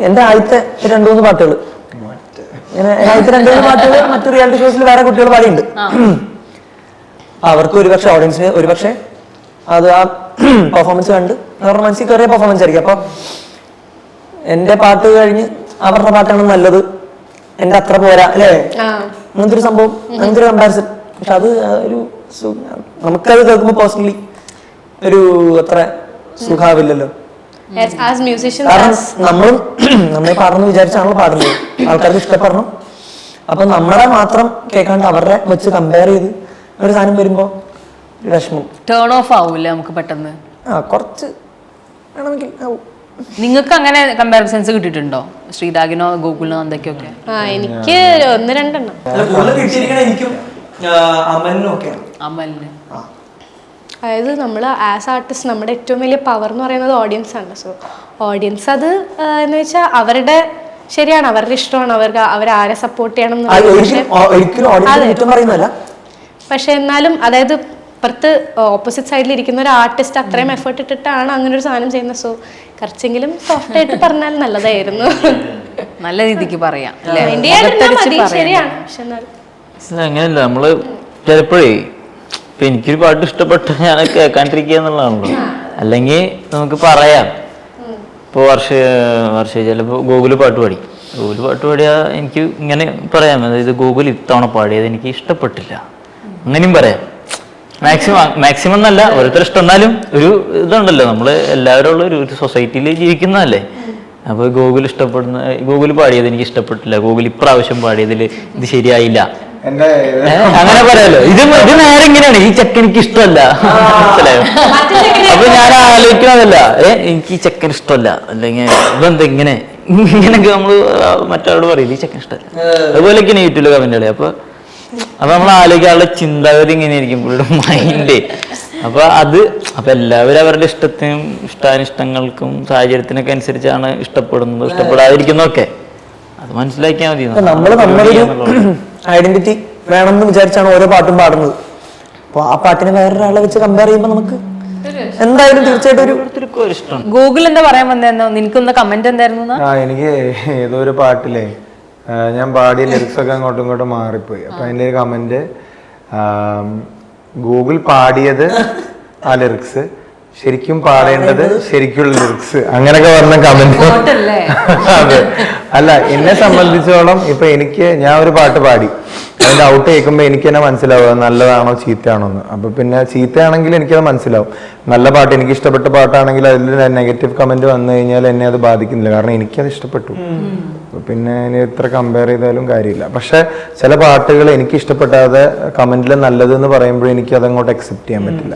എന്റെ ആദ്യത്തെ 2-3 പാട്ടുകൾ, മറ്റു റിയാലിറ്റി ഷോസിൽ വേറെ കുട്ടികൾ പാടിയുണ്ട്. അവർക്ക് ഓഡിയൻസിന് ഒരുപക്ഷെ അത് ആ പെർഫോമൻസ് കണ്ട് അവരുടെ മനസ്സിൽ കയറിയ പെർഫോമൻസ് ആയിരിക്കും. അപ്പൊ എന്റെ പാട്ട് കഴിഞ്ഞ് അവരുടെ പാട്ടാണ് നല്ലത്, എന്റെ അത്ര പോരാ, അല്ലേ? അങ്ങനത്തെ ഒരു സംഭവം, അങ്ങനത്തെ ഒരു കമ്പാരിസൺ. പക്ഷെ അത് ഒരു നമുക്കത് കേൾക്കുമ്പോൾ പേഴ്സണലി ഒരു അത്ര സുഖാവില്ലല്ലോ. കാരണം നമ്മളും നമ്മളെ പാടുന്നു വിചാരിച്ചാണല്ലോ പാടുന്നത്, ആൾക്കാർക്ക് ഇഷ്ടപ്പെടണം. അപ്പൊ നമ്മളെ മാത്രം കേൾക്കാണ്ട് അവരുടെ വെച്ച് കമ്പയർ ചെയ്ത് ഒരു സാധനം വരുമ്പോ വിഷമം, ടേൺ ഓഫ് ആവൂല്ലേ നമുക്ക് പെട്ടെന്ന്? കുറച്ച് വേണമെങ്കിൽ ആവും. നിങ്ങൾക്ക് അങ്ങനെ കമ്പാരിസൺസ് കിട്ടിയിട്ടുണ്ടോ ശ്രീരാഗിനോ ഗോകുലിനോ എന്തൊക്കെയൊക്കെ? എനിക്ക് 1-2 എണ്ണം. അമലിന് അതായത് നമ്മൾ ആസ് ആർട്ടിസ്റ്റ് നമ്മുടെ ഏറ്റവും വലിയ പവർ എന്ന് പറയുന്നത് ഓഡിയൻസ് ആണ്. സോ ഓഡിയൻസ് അത് എന്ന് വെച്ചാൽ അവരുടെ, ശരിയാണ്, അവരുടെ ഇഷ്ടമാണ്, അവരാരെ സപ്പോർട്ട് ചെയ്യണം എന്നുള്ളത്. പക്ഷെ എന്നാലും അതായത് ഇപ്പുറത്ത് ഓപ്പോസിറ്റ് സൈഡിൽ ഇരിക്കുന്ന ഒരു ആർട്ടിസ്റ്റ് അത്രയും എഫേർട്ട് ഇട്ടിട്ടാണ് അങ്ങനെ ഒരു സാധനം ചെയ്യുന്നത്. സോ കുറച്ചെങ്കിലും സോഫ്റ്റ് ആയിട്ട് പറഞ്ഞാൽ നല്ലതായിരുന്നു. നല്ല രീതിക്ക് പറയാം, ശരിയാണ്. പക്ഷെ എന്നാലും അങ്ങനെയല്ല, നമ്മള് ചിലപ്പോഴേ ഇപ്പൊ എനിക്കൊരു പാട്ട് ഇഷ്ടപ്പെട്ട് ഞാൻ കേൾക്കാണ്ടിരിക്കുക എന്നുള്ളതാണല്ലോ. അല്ലെങ്കിൽ നമുക്ക് പറയാം. ഇപ്പോൾ വർഷ ചിലപ്പോൾ ഗൂഗിള് പാട്ട് പാടി, ഗൂഗിള് പാട്ട് പാടിയാൽ എനിക്ക് ഇങ്ങനെ പറയാം, അതായത് ഗൂഗിൾ ഇത്തവണ പാടിയത് എനിക്ക് ഇഷ്ടപ്പെട്ടില്ല, അങ്ങനെയും പറയാം. മാക്സിമം എന്നല്ല, ഓരോരുത്തർ ഇഷ്ടം. എന്നാലും ഒരു ഇതുണ്ടല്ലോ, നമ്മൾ എല്ലാവരും ഉള്ള ഒരു സൊസൈറ്റിയിൽ ജീവിക്കുന്നതല്ലേ. അപ്പോൾ ഗൂഗിൾ പാടിയത് എനിക്ക് ഇഷ്ടപ്പെട്ടില്ല, ഗൂഗിൾ ഇപ്രാവശ്യം പാടിയതിൽ ഇത് ശരിയായില്ല, അങ്ങനെ പറയാലോ. ഇത് നേരെ ഇങ്ങനെയാണ്, ഈ ചെക്കൻ എനിക്ക് ഇഷ്ടമല്ല, മനസ്സിലായോ? അപ്പൊ ഞാൻ ആലോചിക്കണതല്ല, എനിക്ക് ഈ ചെക്കൻ ഇഷ്ടമല്ല, അല്ലെങ്കിൽ ഇതെന്താ ഇങ്ങനെയൊക്കെ നമ്മള് മറ്റവരോട് പറയില്ല, ഈ ചെക്കൻ ഇഷ്ടമല്ല. അതുപോലെയൊക്കെയാണ് യൂട്യൂബിൽ കമന്റ് കളി. അപ്പൊ നമ്മൾ ആലോചിക്കാനുള്ള ചിന്താഗതി ഇങ്ങനെയായിരിക്കും പുള്ളിയുടെ മൈൻഡ്. അപ്പൊ എല്ലാവരും അവരുടെ ഇഷ്ടാനിഷ്ടങ്ങൾക്കും സാഹചര്യത്തിനൊക്കെ അനുസരിച്ചാണ് ഇഷ്ടപ്പെടുന്നത്, ഇഷ്ടപ്പെടാതിരിക്കുന്നതൊക്കെ. അത് മനസ്സിലാക്കിയാൽ മതി. നമ്മള് നമ്മളൊരു ഐഡന്റിറ്റി വേണമെന്ന് വിചാരിച്ചാണ് ഓരോ പാട്ടും പാടുന്നത്. അപ്പൊ ആ പാട്ടിനെ വേറൊരാളെ വെച്ച് കമ്പയർ ചെയ്യുമ്പോൾ നമുക്ക് എന്തായാലും തീർച്ചയായിട്ടും ഒരു ഇഷ്ടം. ഗൂഗിൾ എന്താ പറയാൻ വന്നതെന്നോ, നിനക്കൊന്ന് കമന്റ് എന്തായിരുന്നു? എനിക്ക് ഏതോ ഒരു പാട്ടിലെ ഞാൻ പാടിയ ലിറിക്സ് ഒക്കെ അങ്ങോട്ടും ഇങ്ങോട്ടും മാറിപ്പോയി. അപ്പൊ അതിന്റെ ഒരു കമന്റ്, ഗൂഗിൾ പാടിയത് ആ ലിറിക്സ്, ശരിക്കും പാടേണ്ടത് ശരിക്കുള്ള ലിറിക്സ്, അങ്ങനെയൊക്കെ പറഞ്ഞ കമന്റ്. അതെ, അല്ല എന്നെ സംബന്ധിച്ചോളം ഇപ്പൊ ഞാൻ ഒരു പാട്ട് പാടി, അതിന്റെ ഔട്ട് കേൾക്കുമ്പോൾ എനിക്ക് തന്നെ മനസ്സിലാവുക നല്ലതാണോ ചീത്തയാണോ എന്ന്. അപ്പൊ പിന്നെ ചീത്തയാണെങ്കിൽ എനിക്കത് മനസ്സിലാവും. നല്ല പാട്ട്, എനിക്ക് ഇഷ്ടപ്പെട്ട പാട്ടാണെങ്കിൽ അതിൽ നെഗറ്റീവ് കമന്റ് വന്നു കഴിഞ്ഞാൽ എന്നെ അത് ബാധിക്കുന്നില്ല, കാരണം എനിക്കത് ഇഷ്ടപ്പെട്ടു. പിന്നെ ഇനി എത്ര കമ്പയർ ചെയ്താലും കാര്യമില്ല. പക്ഷെ ചില പാട്ടുകൾ എനിക്ക് ഇഷ്ടപ്പെടാതെ കമന്റിൽ നല്ലത് എന്ന് പറയുമ്പോൾ എനിക്ക് അതങ്ങോട്ട് അക്സെപ്റ്റ് ചെയ്യാൻ പറ്റില്ല.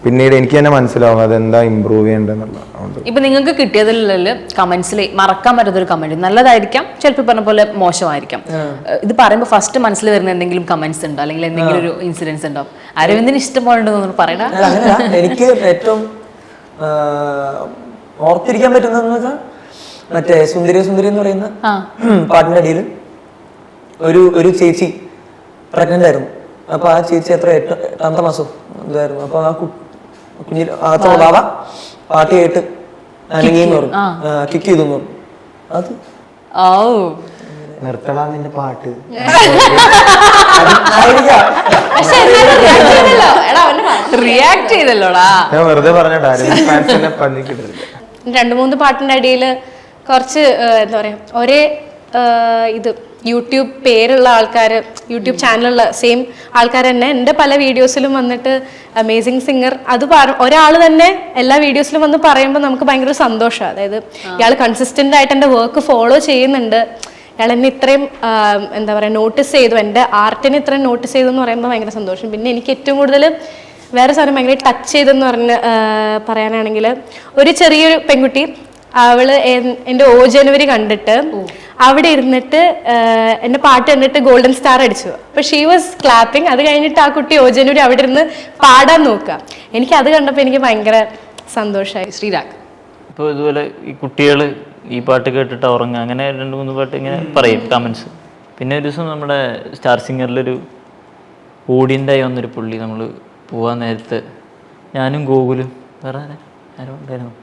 പിന്നീട് എനിക്ക് തന്നെ മനസ്സിലാവും അതെന്താ ഇമ്പ്രൂവ് ചെയ്യേണ്ടതെന്നുള്ളത്. ഇപ്പൊ നിങ്ങൾക്ക് കിട്ടിയതിൽ കമന്റ്സിൽ മറക്കാൻ പറ്റാത്തൊരു കമന്റ് നല്ലതായിരിക്കാം, ചിലപ്പോൾ പറഞ്ഞ പോലെ മോശമായിരിക്കാം. ഇത് പറയുമ്പോൾ ഫസ്റ്റ് മനസ്സിൽ വരുന്ന എന്തെങ്കിലും കമന്റ്സ് ഉണ്ടോ, അല്ലെങ്കിൽ എന്തെങ്കിലും ഒരു ഇൻസിഡൻസ് ഉണ്ടോ? അരവിന്ദിന് ഇഷ്ടംപോലെ പറയണ. എനിക്ക് ഏറ്റവും ഓർത്തിരിക്കാൻ പറ്റുന്നതെന്ന് വെച്ചാൽ മറ്റേ സുന്ദരി സുന്ദരി എന്ന് പറയുന്ന പാട്ടിന്റെ അടിയിൽ ഒരു ചേച്ചി പ്രഗ്നന്റ് ആയിരുന്നു. അപ്പൊ ആ ചേച്ചി എട്ടാമത്തെ മാസം ഇതായിരുന്നു. അപ്പൊ ആ കുഞ്ഞിൽ ബാബ പാട്ട് കേട്ട് അനങ്ങിന്ന് പറഞ്ഞു, കിക്ക് ചെയ്തു പറഞ്ഞു. അത് നിർത്തടാ നിന്റെ പാട്ട്. റിയാക്ട് ചെയ്തല്ലോടാ, ഞാൻ വെറുതെ പറഞ്ഞിട്ട് 2-3 പാട്ടിന്റെ അടിയിൽ കുറച്ച് എന്താ പറയാ, ഒരേ ഇത് യൂട്യൂബ് പേരുള്ള ആൾക്കാർ, യൂട്യൂബ് ചാനലുള്ള സെയിം ആൾക്കാർ തന്നെ എൻ്റെ പല വീഡിയോസിലും വന്നിട്ട് അമേസിങ് സിംഗർ അത് ഒരാൾ തന്നെ എല്ലാ വീഡിയോസിലും വന്ന് പറയുമ്പോൾ നമുക്ക് ഭയങ്കര സന്തോഷമാണ്. അതായത് ഇയാൾ കൺസിസ്റ്റൻ്റ് ആയിട്ട് എൻ്റെ വർക്ക് ഫോളോ ചെയ്യുന്നുണ്ട്, ഇയാൾ എന്നെ ഇത്രയും എന്താ പറയുക നോട്ടീസ് ചെയ്തു, എൻ്റെ ആർട്ടിനെ ഇത്രയും നോട്ടീസ് ചെയ്തു എന്ന് പറയുമ്പോൾ ഭയങ്കര സന്തോഷം. പിന്നെ എനിക്ക് ഏറ്റവും കൂടുതൽ വേറെ സാധനം ഭയങ്കര ടച്ച് ചെയ്തെന്ന് പറയാനാണെങ്കിൽ, ഒരു ചെറിയൊരു പെൺകുട്ടി, അവള് എൻ്റെ ജനുവരി കണ്ടിട്ട് അവിടെ ഇരുന്നിട്ട് എൻ്റെ പാട്ട് കണ്ടിട്ട് ഗോൾഡൻ സ്റ്റാർ അടിച്ചു. അപ്പൊ ഷീ വാസ് ക്ലാപ്പിംഗ്. അത് കഴിഞ്ഞിട്ട് ആ കുട്ടി ജനുവരി അവിടെ ഇരുന്ന് പാടാൻ നോക്കുക. എനിക്ക് അത് കണ്ടപ്പോൾ എനിക്ക് ഭയങ്കര സന്തോഷമായി. ശ്രീരാഗ് ഇപ്പോൾ ഇതുപോലെ ഈ കുട്ടികൾ ഈ പാട്ട് കേട്ടിട്ട് ഉറങ്ങുക, അങ്ങനെ 2-3 പാട്ട് ഇങ്ങനെ പറയും കമൻസ്. പിന്നെ ഒരു ദിവസം നമ്മുടെ സ്റ്റാർ സിംഗറിലൊരു ഓഡിയൻ്റായി വന്നൊരു പുള്ളി, നമ്മൾ പോകാൻ നേരത്ത് ഞാനും ഗൂഗിളും വേറെ ആരും ഉണ്ടായിരുന്നു.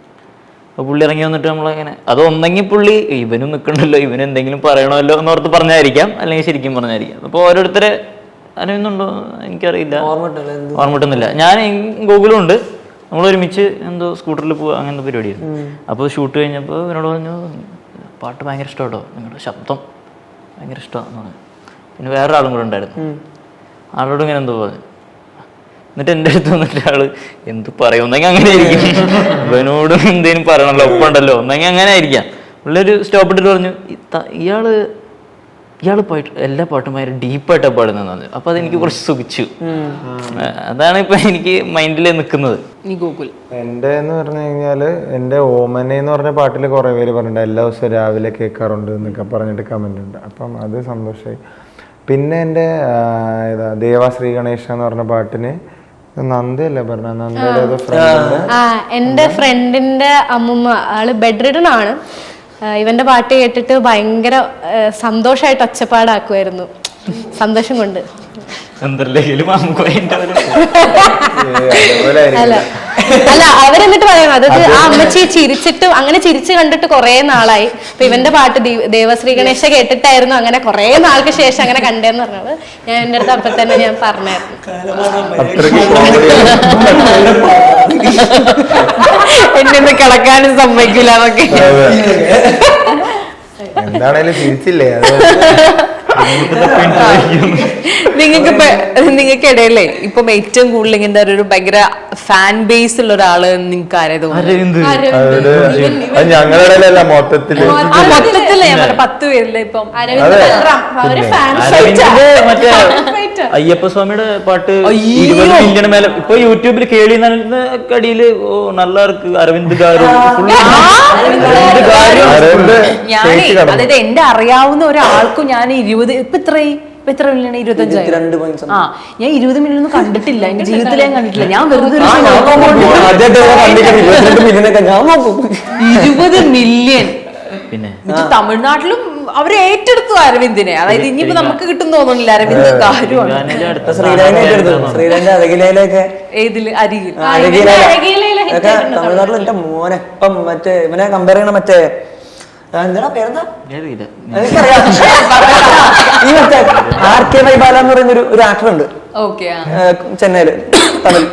അപ്പോൾ പുള്ളി ഇറങ്ങി വന്നിട്ട് നമ്മളങ്ങനെ, അതൊന്നെങ്കിൽ പുള്ളി ഇവനും നിൽക്കണമല്ലോ, ഇവന് എന്തെങ്കിലും പറയണമല്ലോ എന്നോർത്ത് പറഞ്ഞായിരിക്കാം, അല്ലെങ്കിൽ ശരിക്കും പറഞ്ഞായിരിക്കാം. അപ്പോൾ ഓരോരുത്തരെ അറിയുന്നുണ്ടോ എനിക്കറിയില്ല, ഓർമ്മട്ടുന്നില്ല. ഞാൻ ഗൂഗിളും ഉണ്ട്, നമ്മൾ ഒരുമിച്ച് എന്തോ സ്കൂട്ടറിൽ പോവുക, അങ്ങനത്തെ പരിപാടിയായിരുന്നു. അപ്പോൾ ഷൂട്ട് കഴിഞ്ഞപ്പോൾ ഇവനോട് പറഞ്ഞു, പാട്ട് ഭയങ്കര ഇഷ്ടമാട്ടോ, നിങ്ങളുടെ ശബ്ദം ഭയങ്കര ഇഷ്ടമാണെന്ന് പറഞ്ഞു. പിന്നെ വേറൊരാളും കൂടെ ഉണ്ടായിരുന്നു, ആളോട് ഇങ്ങനെ എന്തോ പറഞ്ഞു. എന്നിട്ട് എൻ്റെ അടുത്ത് വന്നിട്ട് ആള് എന്ത് പറയും, ഒന്നെങ്കിൽ അങ്ങനെ ആയിരിക്കും, ഇവനോടും എന്തേലും പറയണല്ലോ, ഒപ്പമുണ്ടല്ലോ, ഒന്നെങ്കിൽ അങ്ങനെ ആയിരിക്കാം. പുള്ളൊരു സ്റ്റോപ്പ് ഇട്ടിട്ട് പറഞ്ഞു, ഇയാൾ പോയിട്ട് എല്ലാ പാട്ടും ഭയങ്കര ഡീപ്പായിട്ടാണ് പാടുന്നതെന്ന് പറഞ്ഞു. അപ്പൊ അതെനിക്ക് കുറച്ച് സുഖിച്ചു. അതാണ് ഇപ്പൊ എനിക്ക് മൈൻഡിൽ നിൽക്കുന്നത്. എൻ്റെ എന്ന് പറഞ്ഞു കഴിഞ്ഞാല് എൻ്റെ ഓമനെ എന്ന് പറഞ്ഞ പാട്ടിൽ കുറെ പേര് പറഞ്ഞിട്ടുണ്ട്, എല്ലാ ദിവസവും രാവിലെ കേൾക്കാറുണ്ട് എന്നൊക്കെ പറഞ്ഞിട്ട് കമന്റ് ഉണ്ട്. അപ്പം അത് സന്തോഷമായി. പിന്നെ എൻ്റെ ദേവാശ്രീ ഗണേശ എന്ന് പറഞ്ഞ പാട്ടിന് നന്ദയല്ലേ പറഞ്ഞ, നന്ദയുടെ ഏതോ ഫ്രണ്ട്, എൻ്റെ ഫ്രണ്ടിന്റെ അമ്മുമ്മ, ആള് ബെഡ് റിഡൺ ആണ്. ഇവന്റെ പാട്ട് കേട്ടിട്ട് ഭയങ്കര സന്തോഷമായിട്ട് ഒച്ചപ്പാടാക്കുമായിരുന്നു. സന്തോഷം കൊണ്ട്. എന്തെങ്കിലും അല്ല അല്ല അവരെന്നിട്ട് പറയണം അതായത് ആ അമ്മച്ചി ചിരിച്ചിട്ട് അങ്ങനെ ചിരിച്ചു കണ്ടിട്ട് കുറെ നാളായി. അപ്പൊ ഇവന്റെ പാട്ട് ദേവശ്രീ ഗണേശ കേട്ടിട്ടായിരുന്നു അങ്ങനെ കുറെ നാൾക്ക് ശേഷം അങ്ങനെ കണ്ടേന്ന് പറഞ്ഞത് ഞാൻ എന്റെ അടുത്ത് അപ്പൊ തന്നെ ഞാൻ പറഞ്ഞായിരുന്നു. എന്നെ കിടക്കാനും സമ്മതിക്കില്ല എന്നൊക്കെ. എന്താണേലും തിരിച്ചില്ലേ അത്. നിങ്ങൾക്ക് ഇടയിലേ ഇപ്പം ഏറ്റവും കൂടുതൽ ഇങ്ങനത്തെ ഒരു ഭയങ്കര ഫാൻ ബേസ് ഉള്ള ഒരാള് നിങ്ങൾക്ക് ആരെ തോന്നുന്നു? ഞങ്ങളുടെ ഇടയിലല്ല മൊത്തത്തില്. മൊത്തത്തില് ഞാൻ പറഞ്ഞ 10 പേരില്ലേ ഇപ്പം? മറ്റേ അയ്യപ്പസ്വാമിയുടെ പാട്ട് 20 മില്യൺ മേലെ ഇപ്പൊ യൂട്യൂബിൽ കേളി അടിയില് നല്ല അരവിന്ദ് ഗാരു ഞാനേ അതായത് എന്റെ അറിയാവുന്ന ഒരാൾക്കും ഞാൻ 20 ഇപ്പൊ എത്ര മില്യൺ? 25. ആ ഞാൻ 20 മില്യൺ ഒന്നും കണ്ടിട്ടില്ല എന്റെ ജീവിതത്തിൽ. ഞാൻ കണ്ടിട്ടില്ല. ഞാൻ വെറുതെ 20 മില്യൺ. പിന്നെ തമിഴ്നാട്ടിലും അവര് ഏറ്റെടുത്തു അരവിന്ദിനെ. അതായത് ഇനിയിപ്പോ നമുക്ക് കിട്ടും തോന്നുന്നില്ല. അരവിന്ദ് ഗാരുവാണ്. ശ്രീലങ്ക അരകിലയിലൊക്കെ ഏതില്? അരികിൽ തമിഴ്നാട്ടിൽ എന്റെ മോനെ ഇപ്പം മറ്റേ ഇവനെ കമ്പയർ ചെയ്യണ മറ്റേ എന്താ പേരെന്താ എനിക്കറിയാം. ഈ മറ്റേ RK വൈബാല എന്ന് പറയുന്ന ഒരു ആക്ടർ ഉണ്ട് ചെന്നൈയില്, തമിഴ്.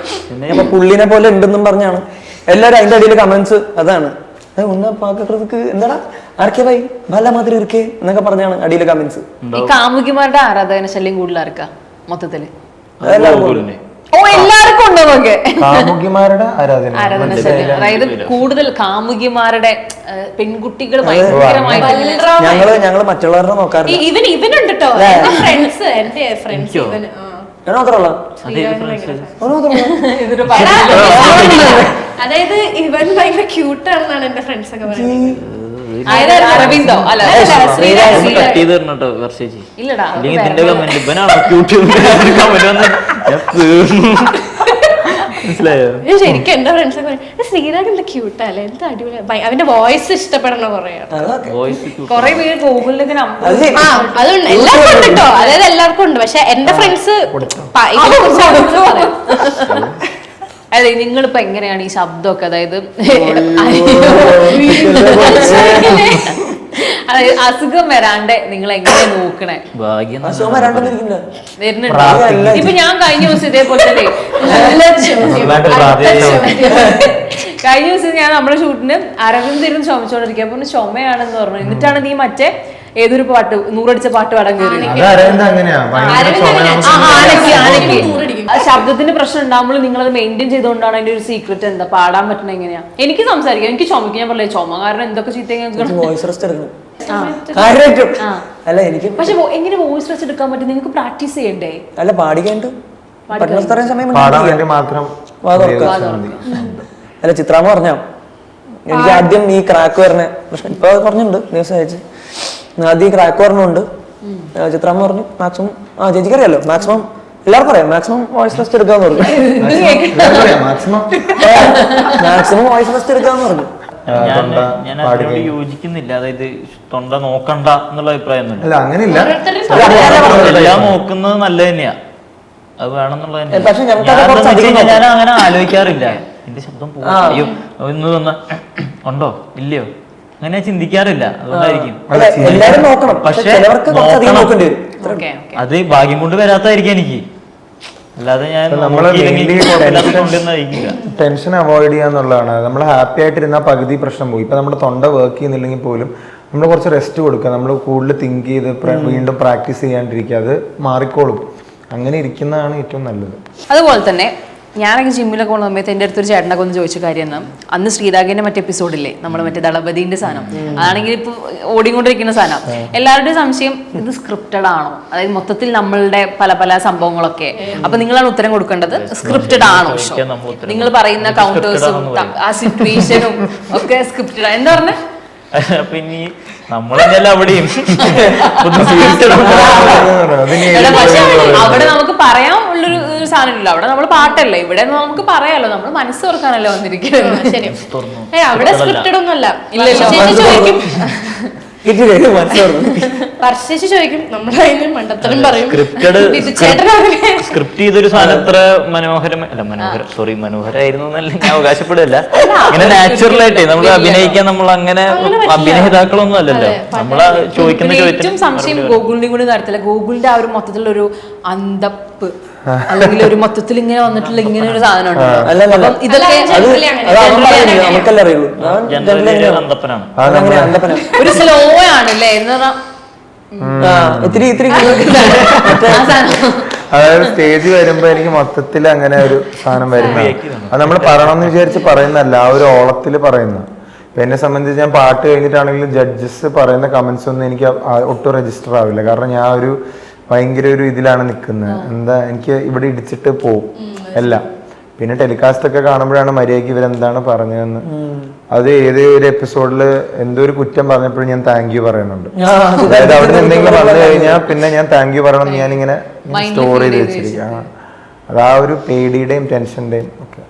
അപ്പൊ പുള്ളിനെ പോലെ ഉണ്ടെന്നും പറഞ്ഞാണ് എല്ലാരും അതിന്റെ അടിയിൽ കമന്റ്സ്. അതാണ് എന്താടാ RK വൈ ബാല മാതിരി ഇരിക്കേ എന്നൊക്കെ പറഞ്ഞാണ് അടിയിൽ കമന്റ്സ്. ഈ കാമുകിമാരുടെ ആരാധന ശല്യം കൂടുതൽ ആർക്കാ മൊത്തത്തില്? എല്ലാവർക്കും ഉണ്ടോ നോക്കെ? കാമുകിമാരുടെ ആരാധന ശല്യം. അതായത് കൂടുതൽ കാമുകിമാരുടെ പെൺകുട്ടികൾ ഭയങ്കരമായിട്ട് ഞങ്ങള് മറ്റുള്ളവരുടെ നോക്കാറില്ല. ഇവനുണ്ട് കേട്ടോ ഫ്രണ്ട്സ്, എന്റെ ഫ്രണ്ട്സ് ഇവന് അതായത് ഇവൻ ഭയങ്കര ക്യൂട്ടാണെന്നാണ് എന്റെ ഫ്രണ്ട്സ് ഒക്കെ പറയുന്നത്. അരവിന്ദോ അല്ല ഇല്ലടാ ശരിക്കും എന്റെ ഫ്രണ്ട്സ് ഒക്കെ ശ്രീരാഗ് എന്താ ക്യൂട്ടല്ലേ, എന്താ അടിപൊളി. അവന്റെ വോയിസ് ഇഷ്ടപ്പെടണ കൊറേ പേര് ഗൂഗിളിലൊക്കെ അതുണ്ട്, എല്ലാവർക്കും ഉണ്ട് കേട്ടോ. അതായത് എല്ലാവർക്കും ഉണ്ട്. പക്ഷെ എന്റെ ഫ്രണ്ട്സ് അതെ. നിങ്ങളിപ്പോ എങ്ങനെയാണ് ഈ ശബ്ദമൊക്കെ? അതായത് അതായത് അസുഖം വരാണ്ട് നിങ്ങൾ എങ്ങനെ നോക്കണേ? ഇപ്പൊ ഞാൻ കഴിഞ്ഞ ദിവസം ഇതേപോലെ തന്നെ കഴിഞ്ഞ ദിവസം ഞാൻ നമ്മുടെ ഷൂട്ടിന് അരവിന്ദ് ഇരുന്ന് ചുമച്ചോണ്ടിരിക്കുക. അപ്പൊ ചുമയാണെന്ന് പറഞ്ഞു. എന്നിട്ടാണ് നീ മറ്റേ ഏതൊരു പാട്ട് 100 അടിച്ച പാട്ട് പാടാൻ കയറി. ശബ്ദത്തിന്റെ പ്രശ്നം ഉണ്ടാകുമ്പോൾ നിങ്ങളത് മെയിൻറ്റെയിൻ ചെയ്തുകൊണ്ടാണ് അതിന്റെ ഒരു സീക്രറ്റ്. എന്താ പാടാൻ പറ്റണ എങ്ങനെയാ? എനിക്ക് സംസാരിക്കാം, എനിക്ക് ചുമക്ക്. ഞാൻ പറഞ്ഞേ ചുമ കാരണം എന്തൊക്കെ അല്ല എനിക്ക് പക്ഷെ എങ്ങനെ വോയിസ് റെസ്റ്റ് എടുക്കാൻ പറ്റും? നിങ്ങൾക്ക് പ്രാക്ടീസ് ചെയ്യണ്ടേ? അല്ല പാടിക്കണ്ട് അല്ല ചിത്രാമ്മ പറഞ്ഞോ എനിക്ക് ആദ്യം ഈ ക്രാക്ക് വരണ പ്രശ്നം. ഇപ്പൊ പറഞ്ഞിട്ടുണ്ട് ദിവസം അയച്ച് ആദ്യം ക്രാക്ക് വരണുണ്ട്. ചിത്രാമ്മ പറഞ്ഞു മാക്സിമം ചേച്ചിക്കറിയാലോ മാക്സിമം എല്ലാവർക്കും അറിയാം മാക്സിമം വോയിസ് റെസ്റ്റ് എടുക്കാന്ന് പറഞ്ഞു. മാക്സിമം വോയിസ് റെസ്റ്റ് എടുക്കാന്ന് പറഞ്ഞു. ഞാൻ അതിനോട് യോജിക്കുന്നില്ല. അതായത് തൊണ്ട നോക്കണ്ട എന്നുള്ള അഭിപ്രായമൊന്നുമില്ല. അങ്ങനെയില്ല, എല്ലാം നോക്കുന്നത് നല്ല തന്നെയാ, അത് വേണമെന്നുള്ളത് പക്ഷെ ഞാൻ അങ്ങനെ ആലോചിക്കാറില്ല. എന്റെ ശബ്ദം പോയോ ഒന്ന് തന്ന ഉണ്ടോ ഇല്ലയോ അങ്ങനെ ചിന്തിക്കാറില്ല. അതുകൊണ്ടായിരിക്കും. എല്ലാരും നോക്കണം, പക്ഷെ അത് ഭാഗ്യം കൊണ്ട് വരാത്തായിരിക്കും എനിക്ക്. അല്ലാതെ ഞാൻ ടെൻഷൻ അവോയ്ഡ് ചെയ്യാന്നുള്ളതാണ്. നമ്മൾ ഹാപ്പി ആയിട്ടിരുന്ന പകുതി പ്രശ്നം പോയി. ഇപ്പൊ നമ്മുടെ തൊണ്ട വർക്ക് ചെയ്യുന്നില്ലെങ്കിൽ പോലും നമ്മൾ കുറച്ച് റെസ്റ്റ് കൊടുക്കുക. നമ്മൾ കൂടുതൽ തിങ്ക് ചെയ്ത് വീണ്ടും പ്രാക്ടീസ് ചെയ്യാണ്ടിരിക്കുക, അത് മാറിക്കോളും. അങ്ങനെ ഇരിക്കുന്നതാണ് ഏറ്റവും നല്ലത്. അതുപോലെ തന്നെ ഞാനൊക്കെ ജിമ്മിലൊക്കെ പോകുന്ന സമയത്ത് എൻ്റെ അടുത്തൊരു ചേട്ടനൊക്കെ ഒന്ന് ചോദിച്ച കാര്യം അന്ന് ശ്രീരാഗിന്റെ മറ്റേ എപ്പിസോഡില്ലേ നമ്മൾ മറ്റേ ദളപതിന്റെ സാധനം, അതാണെങ്കിൽ ഇപ്പൊ ഓടിക്കൊണ്ടിരിക്കുന്ന സാധനം. എല്ലാവരുടെയും സംശയം ഇത് സ്ക്രിപ്റ്റഡ് ആണോ? അതായത് മൊത്തത്തിൽ നമ്മളുടെ പല പല സംഭവങ്ങളൊക്കെ. അപ്പൊ നിങ്ങളാണ് ഉത്തരം കൊടുക്കേണ്ടത്. സ്ക്രിപ്റ്റഡ് ആണോ? നിങ്ങൾ പറയുന്ന കൗണ്ടേഴ്സും ആ സിറ്റുവേഷനും ഒക്കെ സ്ക്രിപ്റ്റഡ്. എന്താ പറഞ്ഞ പിന്നെ നമ്മളെല്ലാം അവിടെയും അവിടെ നമുക്ക് പറയാൻ ഉള്ളൊരു സാധനമില്ല. അവിടെ നമ്മൾ പാട്ടല്ലേ, ഇവിടെ നമുക്ക് പറയാലോ, നമ്മൾ മനസ്സ് തുറക്കാനല്ലോ വന്നിരിക്കുന്നത്. ശരി, അവിടെ സ്ക്രിപ്റ്റഡ് ഒന്നുമല്ല. ഇല്ല മനസ്സ് തുറന്നു പർശേഷി ചോദിക്കും നമ്മളതിന് മണ്ടത്തരം പറയും സ്ക്രിപ്റ്റഡ് ബിജു ചേട്ടൻ അങ്ങനെ സ്ക്രിപ്റ്റ് ചെയ്തൊരു സാധനം അത്ര മനോഹരമായിരുന്നു എന്നല്ല ഞാൻ അവകാശപ്പെടുകയല്ല. ഇങ്ങനെ നാച്ചുറൽ ആയിട്ടേ നമ്മൾ അഭിനയിക്കാൻ നമ്മൾ അങ്ങനെ അഭിനേതാക്കളൊന്നും അല്ലല്ലോ. നമ്മള് ചോദിക്കുന്ന ഏറ്റവും ചോദ്യത്തിന് സംശയം ഗൂഗിളിന്റെ കൂടി നടത്തില്ല. ഗൂഗിളിന്റെ ആ ഒരു മൊത്തത്തിലുള്ള ഒരു അന്തപ്പ് അല്ലെങ്കിൽ ഒരു മൊത്തത്തിൽ ഇങ്ങനെ വന്നിട്ടുള്ള ഇങ്ങനെ ഒരു സാധനം ഉണ്ട്. അല്ല അപ്പം ഇതൊക്കെ അത് അവൻ പറയുന്നില്ല, നമുക്കല്ലേ അറിയുള്ളൂ. ജനറലി അന്തപ്പനാണ്. അതങ്ങനെ അന്തപ്പന ഒരു സ്ലോ ആണ് അല്ലേ എന്ന് പറഞ്ഞാൽ ഇത്തിരി ആ സാധനം. അതായത് സ്റ്റേജ് വരുമ്പോ എനിക്ക് മൊത്തത്തിൽ അങ്ങനെ ഒരു സാധനം വരുന്ന അത് നമ്മൾ പറയണമെന്ന് വിചാരിച്ച് പറയുന്നല്ല, ആ ഒരു ഓളത്തില് പറയുന്ന. ഇപ്പൊ എന്നെ സംബന്ധിച്ച് ഞാൻ പാട്ട് കഴിഞ്ഞിട്ടാണെങ്കിലും ജഡ്ജസ് പറയുന്ന കമന്റ്സ് ഒന്നും എനിക്ക് ഒട്ടും രജിസ്റ്റർ ആവില്ല. കാരണം ഞാൻ ഒരു ഭയങ്കര ഒരു ഇതിലാണ് നിൽക്കുന്നത്. എന്താ എനിക്ക് ഇവിടെ ഇടിച്ചിട്ട് പോവും എല്ലാം. പിന്നെ ടെലികാസ്റ്റ് ഒക്കെ കാണുമ്പോഴാണ് മര്യാദയ്ക്ക് ഇവരെന്താണ് പറഞ്ഞതെന്ന്. അത് ഏത് ഒരു എപ്പിസോഡില് എന്തോ ഒരു കുറ്റം പറഞ്ഞപ്പോഴും ഞാൻ താങ്ക് യു പറയുന്നുണ്ട്. അതായത് അവിടെ നിന്ന് എന്തെങ്കിലും വന്നു കഴിഞ്ഞാൽ പിന്നെ ഞാൻ താങ്ക് യു പറയണം ഞാനിങ്ങനെ സ്റ്റോർ ചെയ്ത് വെച്ചിരിക്കുക. അത് ആ ഒരു പേടിയുടെയും ടെൻഷന്റെയും ഒക്കെ